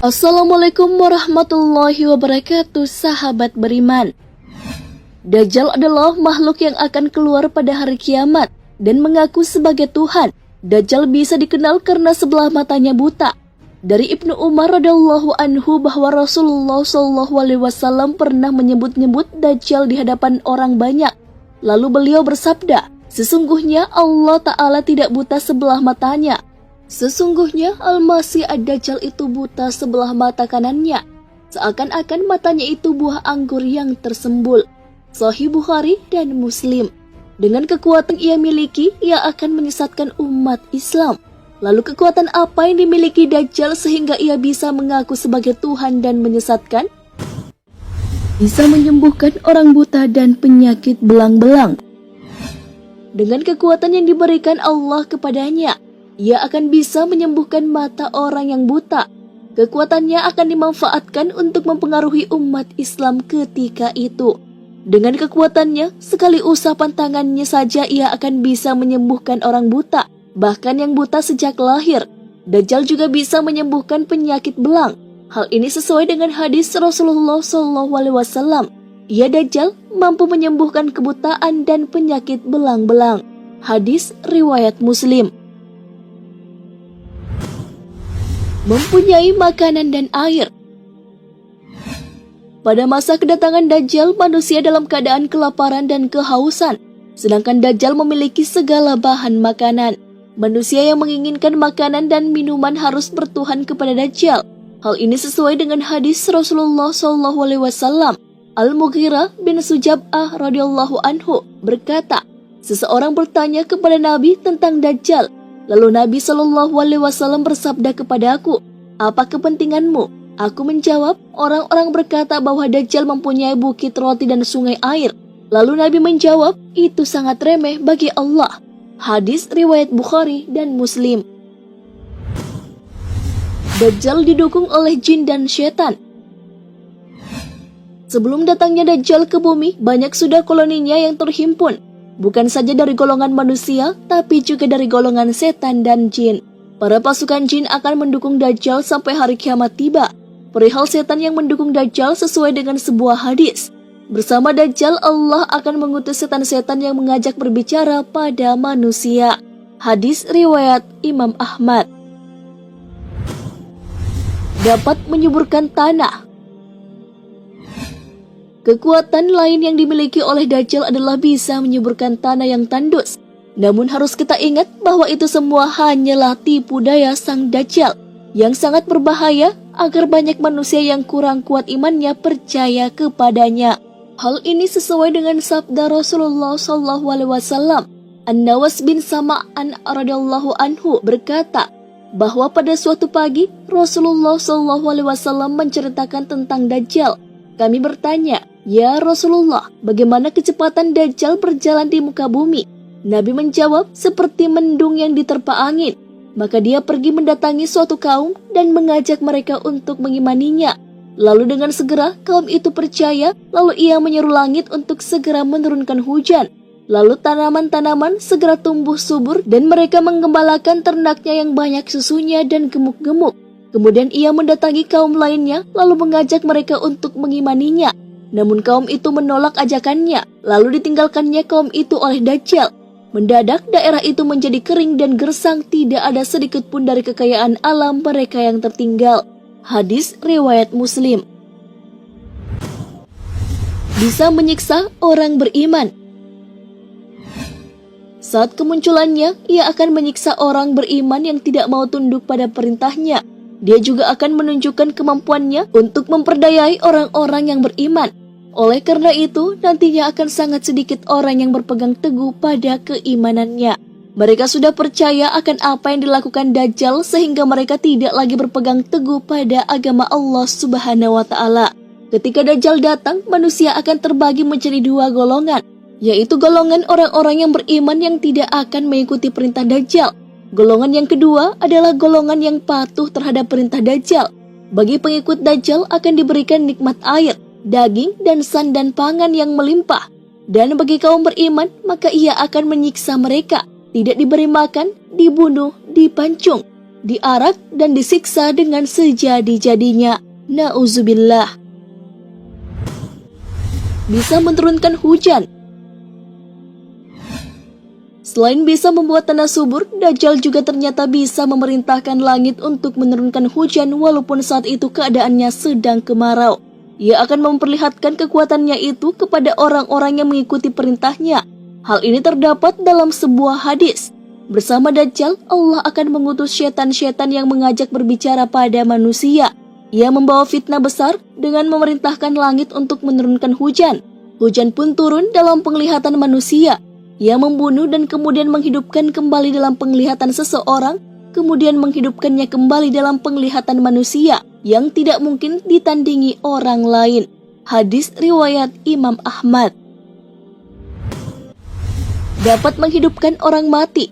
Assalamualaikum warahmatullahi wabarakatuh, sahabat beriman. Dajjal adalah makhluk yang akan keluar pada hari kiamat dan mengaku sebagai Tuhan. Dajjal bisa dikenal karena sebelah matanya buta. Dari Ibnu Umar radhiyallahu anhu bahwa Rasulullah SAW pernah menyebut-nyebut Dajjal di hadapan orang banyak. Lalu beliau bersabda, sesungguhnya Allah Ta'ala tidak buta sebelah matanya. Sesungguhnya Al-Masih Ad-Dajjal itu buta sebelah mata kanannya, seakan-akan matanya itu buah anggur yang tersembul. Sahih Bukhari dan Muslim. Dengan kekuatan ia miliki, ia akan menyesatkan umat Islam. Lalu kekuatan apa yang dimiliki Dajjal sehingga ia bisa mengaku sebagai Tuhan dan menyesatkan? Bisa menyembuhkan orang buta dan penyakit belang-belang. Dengan kekuatan yang diberikan Allah kepadanya, ia akan bisa menyembuhkan mata orang yang buta. Kekuatannya akan dimanfaatkan untuk mempengaruhi umat Islam ketika itu. Dengan kekuatannya, sekali usapan tangannya saja ia akan bisa menyembuhkan orang buta, bahkan yang buta sejak lahir. Dajjal juga bisa menyembuhkan penyakit belang. Hal ini sesuai dengan hadis Rasulullah SAW. Ia Dajjal mampu menyembuhkan kebutaan dan penyakit belang-belang. Hadis riwayat Muslim. Mempunyai makanan dan air. Pada masa kedatangan Dajjal, manusia dalam keadaan kelaparan dan kehausan, sedangkan Dajjal memiliki segala bahan makanan. Manusia yang menginginkan makanan dan minuman harus bertuhan kepada Dajjal. Hal ini sesuai dengan hadis Rasulullah SAW. Al-Mughirah bin Sujab'ah radhiyallahu anhu berkata, seseorang bertanya kepada Nabi tentang Dajjal. Lalu Nabi SAW bersabda kepadaku, apa kepentinganmu? Aku menjawab, orang-orang berkata bahwa Dajjal mempunyai bukit roti dan sungai air. Lalu Nabi menjawab, itu sangat remeh bagi Allah. Hadis riwayat Bukhari dan Muslim. Dajjal didukung oleh jin dan syaitan. Sebelum datangnya Dajjal ke bumi, banyak sudah koloninya yang terhimpun. Bukan saja dari golongan manusia, tapi juga dari golongan setan dan jin. Para pasukan jin akan mendukung Dajjal sampai hari kiamat tiba. Perihal setan yang mendukung Dajjal sesuai dengan sebuah hadis. Bersama Dajjal, Allah akan mengutus setan-setan yang mengajak berbicara pada manusia. Hadis riwayat Imam Ahmad. Dapat menyuburkan tanah. Kekuatan lain yang dimiliki oleh Dajjal adalah bisa menyuburkan tanah yang tandus. Namun harus kita ingat bahwa itu semua hanyalah tipu daya sang Dajjal yang sangat berbahaya agar banyak manusia yang kurang kuat imannya percaya kepadanya. Hal ini sesuai dengan sabda Rasulullah SAW. An-Nawas bin Sam'an radhiyallahu anhu berkata bahwa pada suatu pagi Rasulullah SAW menceritakan tentang Dajjal. Kami bertanya, ya Rasulullah, bagaimana kecepatan Dajjal berjalan di muka bumi? Nabi menjawab, seperti mendung yang diterpa angin. Maka dia pergi mendatangi suatu kaum dan mengajak mereka untuk mengimaninya. Lalu dengan segera kaum itu percaya, lalu ia menyeru langit untuk segera menurunkan hujan. Lalu tanaman-tanaman segera tumbuh subur dan mereka menggembalakan ternaknya yang banyak susunya dan gemuk-gemuk. Kemudian ia mendatangi kaum lainnya lalu mengajak mereka untuk mengimaninya. Namun kaum itu menolak ajakannya, lalu ditinggalkannya kaum itu oleh Dajjal. Mendadak daerah itu menjadi kering dan gersang, tidak ada sedikit pun dari kekayaan alam mereka yang tertinggal. Hadis riwayat Muslim. Bisa menyiksa orang beriman. Saat kemunculannya, ia akan menyiksa orang beriman yang tidak mau tunduk pada perintahnya. Dia juga akan menunjukkan kemampuannya untuk memperdayai orang-orang yang beriman. Oleh karena itu, nantinya akan sangat sedikit orang yang berpegang teguh pada keimanannya. Mereka sudah percaya akan apa yang dilakukan Dajjal sehingga mereka tidak lagi berpegang teguh pada agama Allah Subhanahu wa Ta'ala. Ketika Dajjal datang, manusia akan terbagi menjadi dua golongan, yaitu golongan orang-orang yang beriman yang tidak akan mengikuti perintah Dajjal. Golongan yang kedua adalah golongan yang patuh terhadap perintah Dajjal. Bagi pengikut Dajjal akan diberikan nikmat air, daging, dan sandan pangan yang melimpah. Dan bagi kaum beriman, maka ia akan menyiksa mereka, tidak diberi makan, dibunuh, dipancung. diarak dan disiksa dengan sejadi-jadinya. Na'udzubillah. Bisa menurunkan hujan. Selain bisa membuat tanah subur, Dajjal juga ternyata bisa memerintahkan langit untuk menurunkan hujan walaupun saat itu keadaannya sedang kemarau. Ia akan memperlihatkan kekuatannya itu kepada orang-orang yang mengikuti perintahnya. Hal ini terdapat dalam sebuah hadis. Bersama Dajjal, Allah akan mengutus setan-setan yang mengajak berbicara pada manusia. Ia membawa fitnah besar dengan memerintahkan langit untuk menurunkan hujan. Hujan pun turun dalam penglihatan manusia. Ia membunuh dan kemudian menghidupkan kembali dalam penglihatan seseorang, kemudian menghidupkannya kembali dalam penglihatan manusia yang tidak mungkin ditandingi orang lain. Hadis riwayat Imam Ahmad. Dapat menghidupkan orang mati.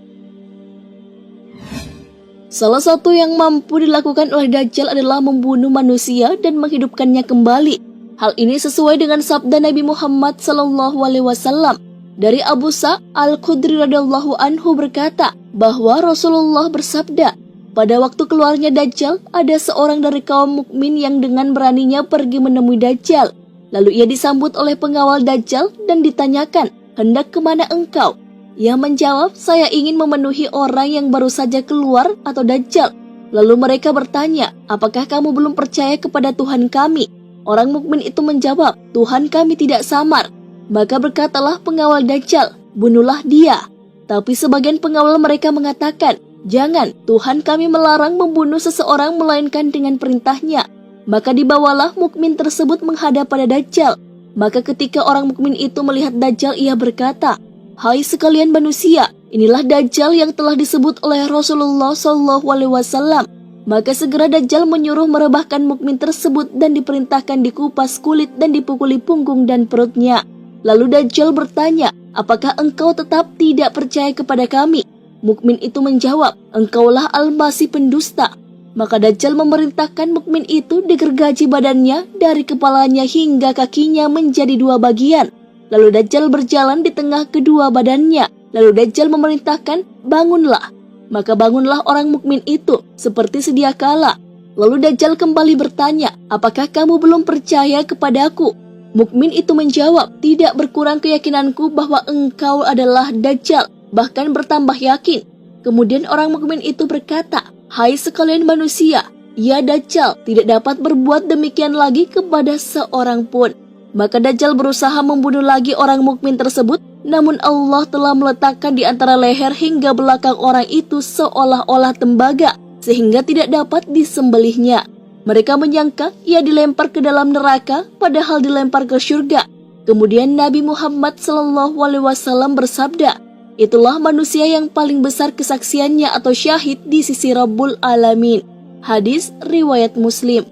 Salah satu yang mampu dilakukan oleh Dajjal adalah membunuh manusia dan menghidupkannya kembali. Hal ini sesuai dengan sabda Nabi Muhammad SAW. Dari Abu Sa'id Al-Khudri radhiyallahu anhu berkata bahwa Rasulullah bersabda, pada waktu keluarnya Dajjal, ada seorang dari kaum mukmin yang dengan beraninya pergi menemui Dajjal. Lalu ia disambut oleh pengawal Dajjal dan ditanyakan, hendak kemana engkau? Ia menjawab, saya ingin memenuhi orang yang baru saja keluar atau Dajjal. Lalu mereka bertanya, apakah kamu belum percaya kepada Tuhan kami? Orang mukmin itu menjawab, Tuhan kami tidak samar. Maka berkatalah pengawal Dajjal, bunuhlah dia. Tapi sebagian pengawal mereka mengatakan, jangan, Tuhan kami melarang membunuh seseorang melainkan dengan perintahnya. Maka dibawalah mukmin tersebut menghadap pada Dajjal. Maka ketika orang mukmin itu melihat Dajjal, ia berkata, hai sekalian manusia, inilah Dajjal yang telah disebut oleh Rasulullah SAW. Maka segera Dajjal menyuruh merebahkan mukmin tersebut dan diperintahkan dikupas kulit dan dipukuli punggung dan perutnya. Lalu Dajjal bertanya, apakah engkau tetap tidak percaya kepada kami? Mukmin itu menjawab, engkaulah Al-Masih pendusta. Maka Dajjal memerintahkan mukmin itu digergaji badannya dari kepalanya hingga kakinya menjadi dua bagian. Lalu Dajjal berjalan di tengah kedua badannya. Lalu Dajjal memerintahkan, bangunlah. Maka bangunlah orang mukmin itu seperti sedia kala. Lalu Dajjal kembali bertanya, apakah kamu belum percaya kepadaku? Mukmin itu menjawab, tidak berkurang keyakinanku bahwa engkau adalah Dajjal, bahkan bertambah yakin. Kemudian orang mukmin itu berkata, hai sekalian manusia, ya Dajjal tidak dapat berbuat demikian lagi kepada seorang pun. Maka Dajjal berusaha membunuh lagi orang mukmin tersebut, namun Allah telah meletakkan di antara leher hingga belakang orang itu seolah-olah tembaga, sehingga tidak dapat disembelihnya. Mereka menyangka ia dilempar ke dalam neraka, padahal dilempar ke surga. Kemudian Nabi Muhammad SAW bersabda, itulah manusia yang paling besar kesaksiannya atau syahid di sisi Rabbul Alamin. Hadis riwayat Muslim.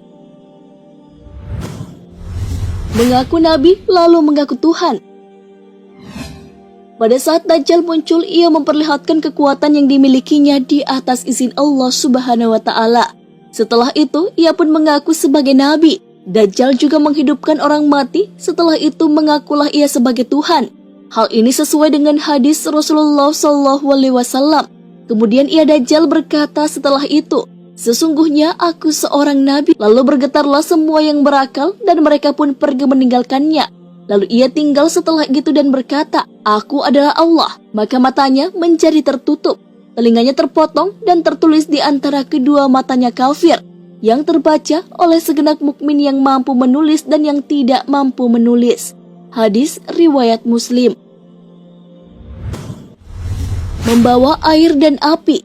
Mengaku Nabi lalu mengaku Tuhan. Pada saat Dajjal muncul, ia memperlihatkan kekuatan yang dimilikinya di atas izin Allah Subhanahu wa Ta'ala. Setelah itu, ia pun mengaku sebagai nabi. Dajjal juga menghidupkan orang mati, setelah itu mengakulah ia sebagai Tuhan. Hal ini sesuai dengan hadis Rasulullah SAW. Kemudian ia Dajjal berkata setelah itu, sesungguhnya aku seorang nabi. Lalu bergetarlah semua yang berakal dan mereka pun pergi meninggalkannya. Lalu ia tinggal setelah itu dan berkata, aku adalah Allah. Maka matanya menjadi tertutup. Telinganya terpotong dan tertulis di antara kedua matanya kafir, yang terbaca oleh segenap mukmin yang mampu menulis dan yang tidak mampu menulis. Hadis riwayat Muslim. Membawa air dan api.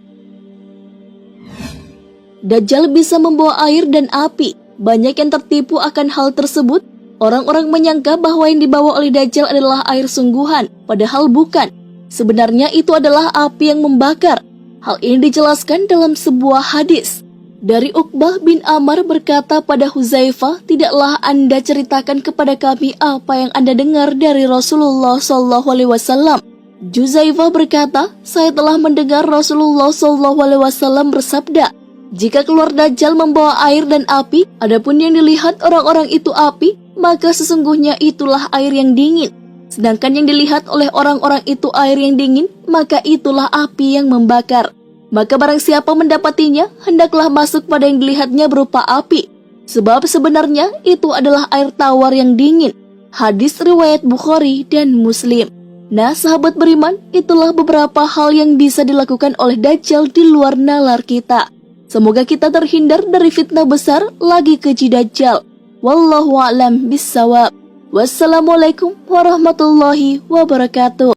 Dajjal bisa membawa air dan api. Banyak yang tertipu akan hal tersebut. Orang-orang menyangka bahwa yang dibawa oleh Dajjal adalah air sungguhan, padahal bukan. Sebenarnya itu adalah api yang membakar. Hal ini dijelaskan dalam sebuah hadis. Dari Uqbah bin Amr berkata pada Huzaifah, tidaklah Anda ceritakan kepada kami apa yang Anda dengar dari Rasulullah SAW. Huzaifah berkata, saya telah mendengar Rasulullah SAW bersabda, jika keluar Dajjal membawa air dan api, adapun yang dilihat orang-orang itu api, maka sesungguhnya itulah air yang dingin. Sedangkan yang dilihat oleh orang-orang itu air yang dingin, maka itulah api yang membakar. Maka barang siapa mendapatinya, hendaklah masuk pada yang dilihatnya berupa api. Sebab sebenarnya itu adalah air tawar yang dingin. Hadis riwayat Bukhari dan Muslim. Nah, sahabat beriman, itulah beberapa hal yang bisa dilakukan oleh Dajjal di luar nalar kita. Semoga kita terhindar dari fitnah besar lagi keji Dajjal. Wallahu a'lam bissawab. Wassalamualaikum warahmatullahi wabarakatuh.